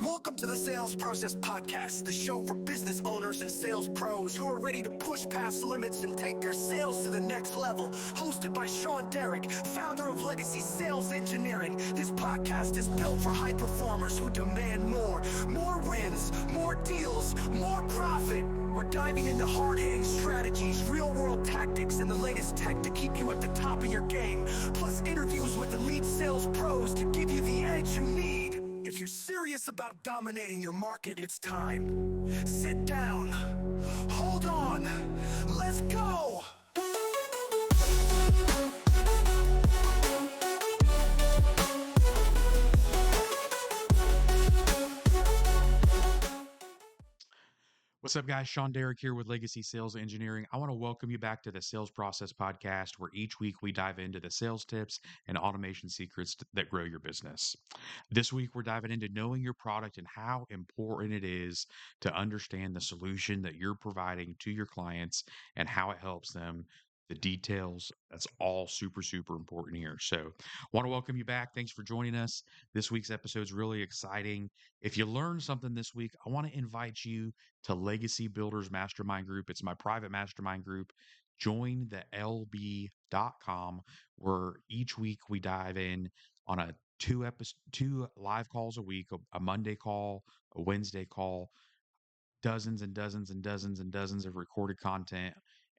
Welcome to the Sales Process Podcast, the show for business owners and sales pros who are ready to push past limits and take their sales to the next level. Hosted by Shawn Derrick, founder of Legacy Sales Engineering. This podcast is built for high performers who demand more. More wins, more deals, more profit. We're diving into hard-hitting strategies, real-world tactics, and the latest tech to keep you at the top of your game. Plus interviews with elite sales pros to give you the edge you need. If you're serious about dominating your market, it's time. Sit down. Hold on. Let's go. What's up, guys? Shawn Derrick here with Legacy Sales Engineering. I want to welcome you back to the Sales Process Podcast, where each week we dive into the sales tips and automation secrets that grow your business. This week, we're diving into knowing your product and how important it is to understand the solution that you're providing to your clients and how it helps them. The details, that's all super, super important here. So, want to welcome you back. Thanks for joining us. This week's episode is really exciting. If you learned something this week, I want to invite you to Legacy Builders Mastermind Group. It's my private mastermind group. Join the LB.com, where each week we dive in on a two live calls a week, a Monday call, a Wednesday call, dozens and dozens and dozens and dozens of recorded content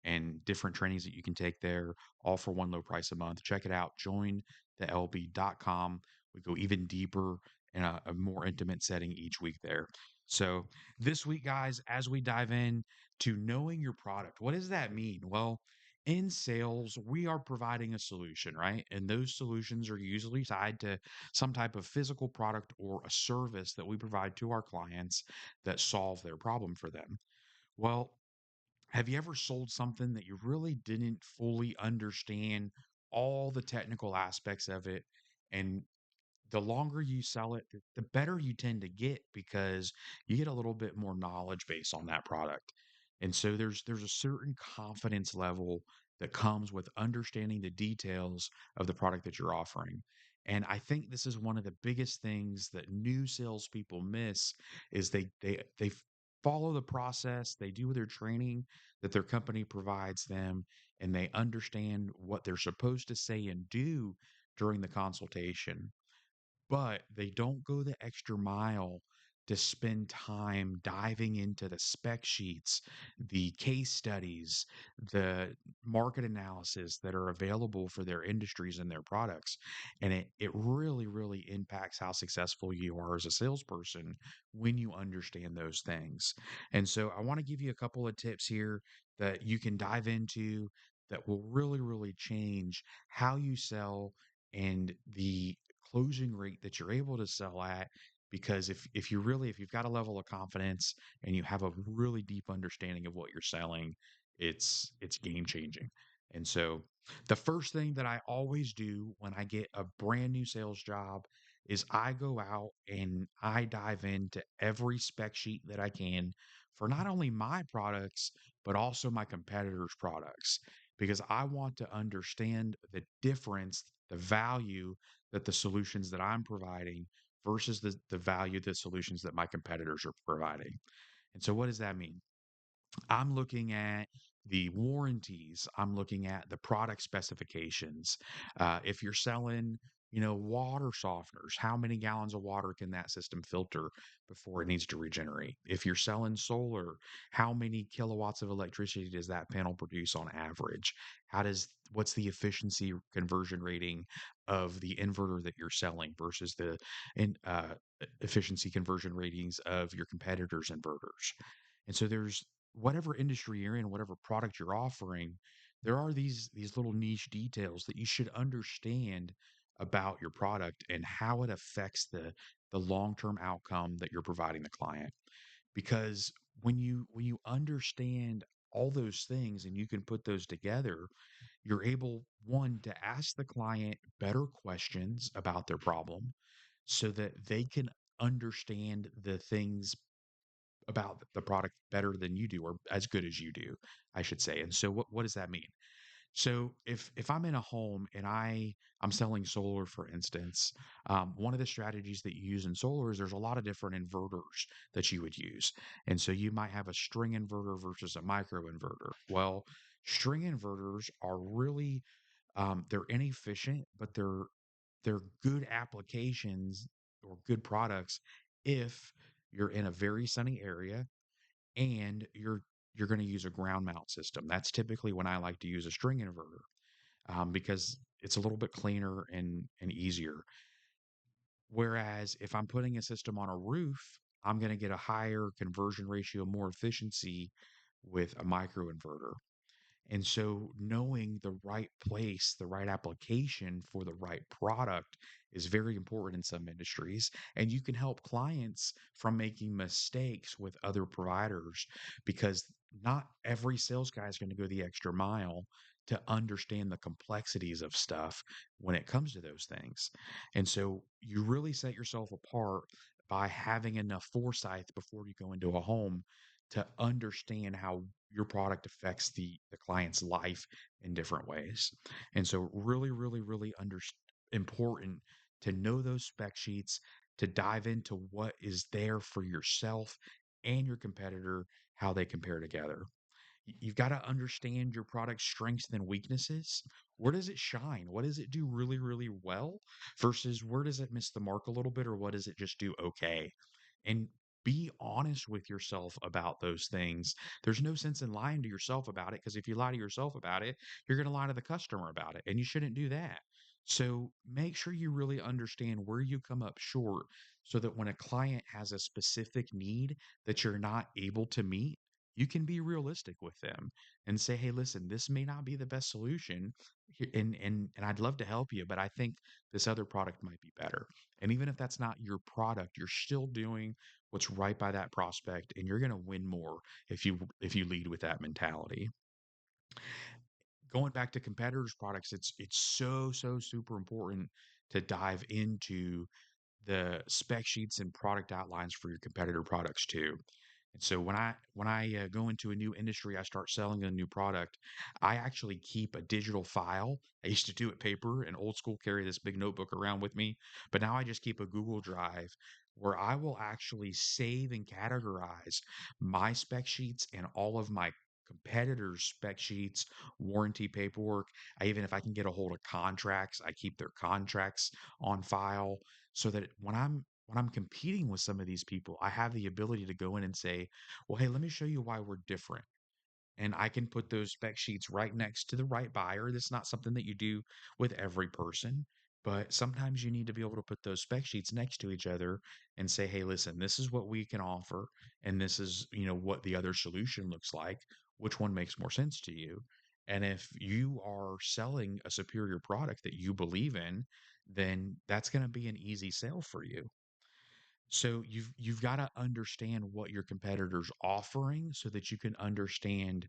and different trainings that you can take there, all for one low price a month. Check it out. Join the LB.com. We go even deeper in a more intimate setting each week there. So this week, guys, as we dive in to knowing your product, what does that mean? Well, in sales, we are providing a solution, right? And those solutions are usually tied to some type of physical product or a service that we provide to our clients that solve their problem for them. Well, have you ever sold something that you really didn't fully understand all the technical aspects of it? And the longer you sell it, the better you tend to get because you get a little bit more knowledge base on that product. And so there's a certain confidence level that comes with understanding the details of the product that you're offering. And I think this is one of the biggest things that new salespeople miss is they follow the process, they do their training that their company provides them, and they understand what they're supposed to say and do during the consultation, but they don't go the extra mile to spend time diving into the spec sheets, the case studies, the market analysis that are available for their industries and their products. And it really, really impacts how successful you are as a salesperson when you understand those things. And so I want to give you a couple of tips here that you can dive into that will really, really change how you sell and the closing rate that you're able to sell at, because if you've got a level of confidence and you have a really deep understanding of what you're selling, it's game changing. And so the first thing that I always do when I get a brand new sales job is I go out and I dive into every spec sheet that I can for not only my products but also my competitors' products, because I want to understand the difference, the value that the solutions that I'm providing versus the value the solutions that my competitors are providing. And so what does that mean? I'm looking at the warranties. I'm looking at the product specifications. If you're selling, water softeners, how many gallons of water can that system filter before it needs to regenerate? If you're selling solar, how many kilowatts of electricity does that panel produce on average? What's the efficiency conversion rating of the inverter that you're selling versus the efficiency conversion ratings of your competitors' inverters? And so there's whatever industry you're in, whatever product you're offering, there are these little niche details that you should understand about your product and how it affects the long-term outcome that you're providing the client. Because when you understand all those things and you can put those together, you're able, one, to ask the client better questions about their problem so that they can understand the things about the product better than you do, or as good as you do, I should say. And so what does that mean? So if I'm in a home and I'm selling solar, for instance, one of the strategies that you use in solar is there's a lot of different inverters that you would use, and so you might have a string inverter versus a micro inverter. Well, string inverters are really they're inefficient, but they're good applications or good products if you're in a very sunny area and you're going to use a ground mount system. That's typically when I like to use a string inverter because it's a little bit cleaner and easier. Whereas if I'm putting a system on a roof, I'm going to get a higher conversion ratio, more efficiency with a microinverter. And so knowing the right place, the right application for the right product is very important in some industries. And you can help clients from making mistakes with other providers because not every sales guy is going to go the extra mile to understand the complexities of stuff when it comes to those things. And so you really set yourself apart by having enough foresight before you go into a home to understand how your product affects the client's life in different ways. And so really, really, really important to know those spec sheets, to dive into what is there for yourself and your competitor, how they compare together. You've got to understand your product's strengths and weaknesses. Where does it shine? What does it do really, really well versus where does it miss the mark a little bit or what does it just do okay? And be honest with yourself about those things. There's no sense in lying to yourself about it because if you lie to yourself about it, you're going to lie to the customer about it, and you shouldn't do that. So make sure you really understand where you come up short so that when a client has a specific need that you're not able to meet, you can be realistic with them and say, "Hey, listen, this may not be the best solution, and I'd love to help you, but I think this other product might be better." And even if that's not your product, you're still doing what's right by that prospect, and you're going to win more if you lead with that mentality. Going back to competitors' products, it's so super important to dive into the spec sheets and product outlines for your competitor products too. And so when I go into a new industry, I start selling a new product. I actually keep a digital file. I used to do it paper and old school, carry this big notebook around with me, but now I just keep a Google Drive where I will actually save and categorize my spec sheets and all of my competitors' spec sheets, warranty paperwork. Even if I can get a hold of contracts, I keep their contracts on file so that when I'm competing with some of these people, I have the ability to go in and say, well, hey, let me show you why we're different. And I can put those spec sheets right next to the right buyer. That's not something that you do with every person, but sometimes you need to be able to put those spec sheets next to each other and say, hey, listen, this is what we can offer. And this is, what the other solution looks like. Which one makes more sense to you? And if you are selling a superior product that you believe in, then that's going to be an easy sale for you. So you've got to understand what your competitor's offering so that you can understand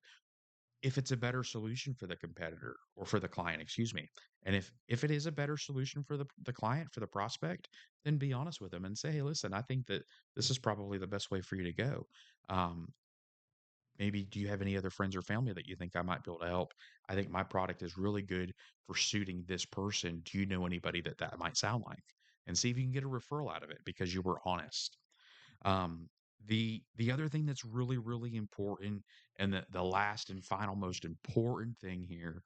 if it's a better solution for the competitor or for the client, excuse me. And if it is a better solution for the client, for the prospect, then be honest with them and say, hey, listen, I think that this is probably the best way for you to go. Um, Maybe do you have any other friends or family that you think I might be able to help? I think my product is really good for suiting this person. Do you know anybody that might sound like? And see if you can get a referral out of it because you were honest. Um, the other thing that's really, really important, and the last and final most important thing here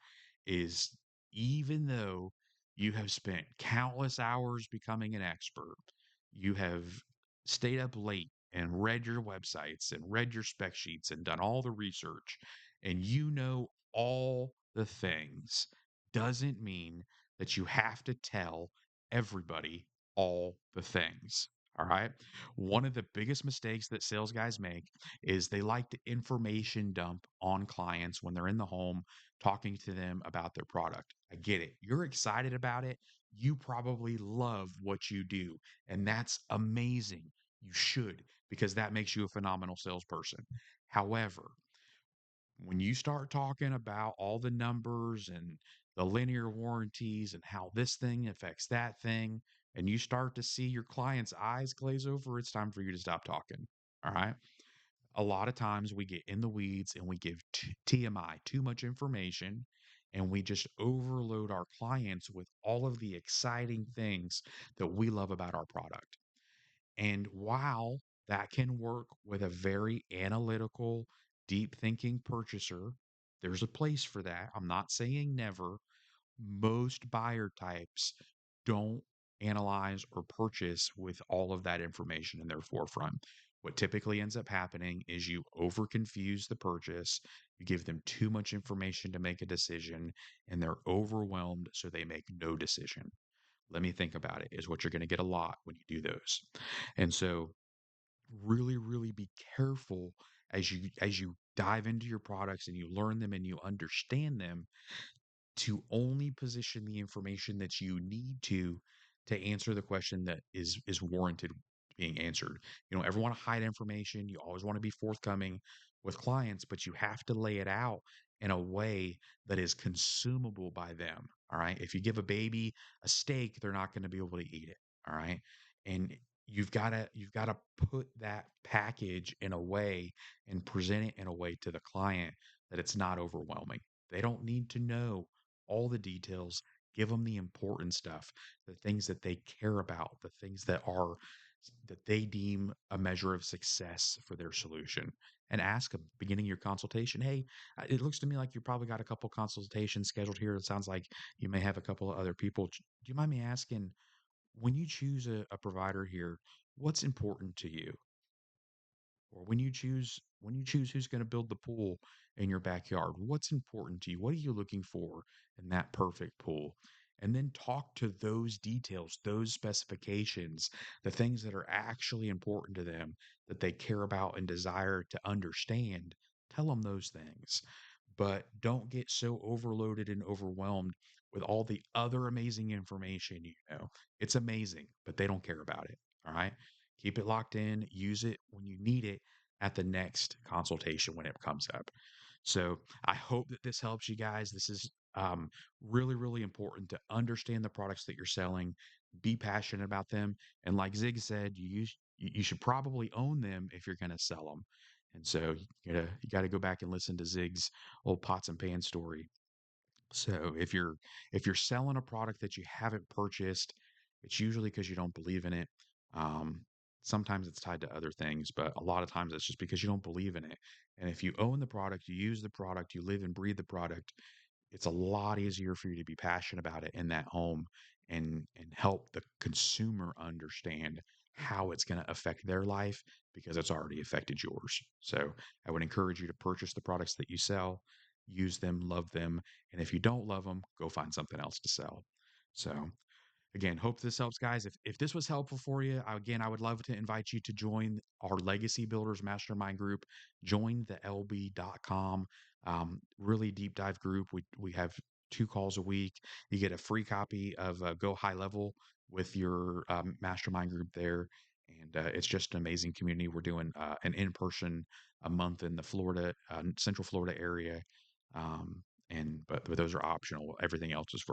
is even though you have spent countless hours becoming an expert, you have stayed up late and read your websites and read your spec sheets and done all the research, and you know all the things, doesn't mean that you have to tell everybody all the things. All right. One of the biggest mistakes that sales guys make is they like to information dump on clients when they're in the home talking to them about their product. I get it. You're excited about it. You probably love what you do, and that's amazing. You should, because that makes you a phenomenal salesperson. However, when you start talking about all the numbers and the linear warranties and how this thing affects that thing, and you start to see your client's eyes glaze over, it's time for you to stop talking. All right. A lot of times we get in the weeds and we give TMI, too much information, and we just overload our clients with all of the exciting things that we love about our product. And while that can work with a very analytical, deep thinking purchaser, there's a place for that. I'm not saying never. Most buyer types don't analyze or purchase with all of that information in their forefront. What typically ends up happening is you over confuse the purchase, you give them too much information to make a decision, and they're overwhelmed, so they make no decision. Let me think about it, is what you're going to get a lot when you do those. And so really, really be careful as you dive into your products and you learn them and you understand them, to only position the information that you need to answer the question that is warranted being answered. You don't ever want to hide information. You always want to be forthcoming with clients, but you have to lay it out in a way that is consumable by them. All right. If you give a baby a steak, they're not going to be able to eat it. All right. And you've got to put that package in a way and present it in a way to the client that it's not overwhelming. They don't need to know all the details. Give them the important stuff, the things that they care about, the things that they deem a measure of success for their solution. And ask them beginning your consultation, hey, it looks to me like you probably got a couple consultations scheduled here. It sounds like you may have a couple of other people. Do you mind me asking, when you choose a provider here, what's important to you? Or when you choose who's going to build the pool in your backyard, what's important to you? What are you looking for in that perfect pool? And then talk to those details, those specifications, the things that are actually important to them, that they care about and desire to understand. Tell them those things, but don't get so overloaded and overwhelmed with all the other amazing information. It's amazing, but they don't care about it. All right. Keep it locked in, use it when you need it at the next consultation when it comes up. So I hope that this helps you guys. This is really, really important to understand the products that you're selling, be passionate about them. And like Zig said, you should probably own them if you're going to sell them. And so you gotta go back and listen to Zig's old pots and pans story. So if you're selling a product that you haven't purchased, it's usually because you don't believe in it. Um, Sometimes it's tied to other things, but a lot of times it's just because you don't believe in it. And if you own the product, you use the product, you live and breathe the product, it's a lot easier for you to be passionate about it in that home, and help the consumer understand how it's going to affect their life because it's already affected yours. So I would encourage you to purchase the products that you sell, use them, love them, and if you don't love them, go find something else to sell. So again, hope this helps, guys. If this was helpful for you, again, I would love to invite you to join our Legacy Builders Mastermind group. Join the LB.com. Really deep dive group. We have 2 calls a week. You get a free copy of Go High Level with your mastermind group there. And it's just an amazing community. We're doing an in-person a month in the Central Florida area. But those are optional. Everything else is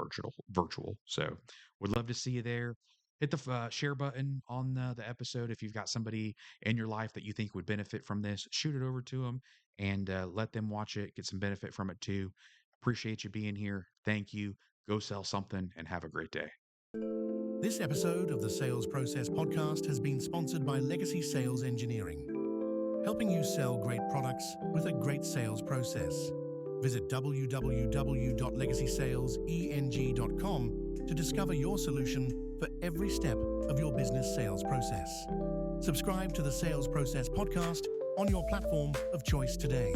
virtual. So would love to see you there. Hit the share button on the episode. If you've got somebody in your life that you think would benefit from this, shoot it over to them and let them watch it, get some benefit from it too. Appreciate you being here. Thank you. Go sell something and have a great day. This episode of the Sales Process Podcast has been sponsored by Legacy Sales Engineering, helping you sell great products with a great sales process. Visit www.legacysaleseng.com to discover your solution for every step of your business sales process. Subscribe to the Sales Process Podcast on your platform of choice today.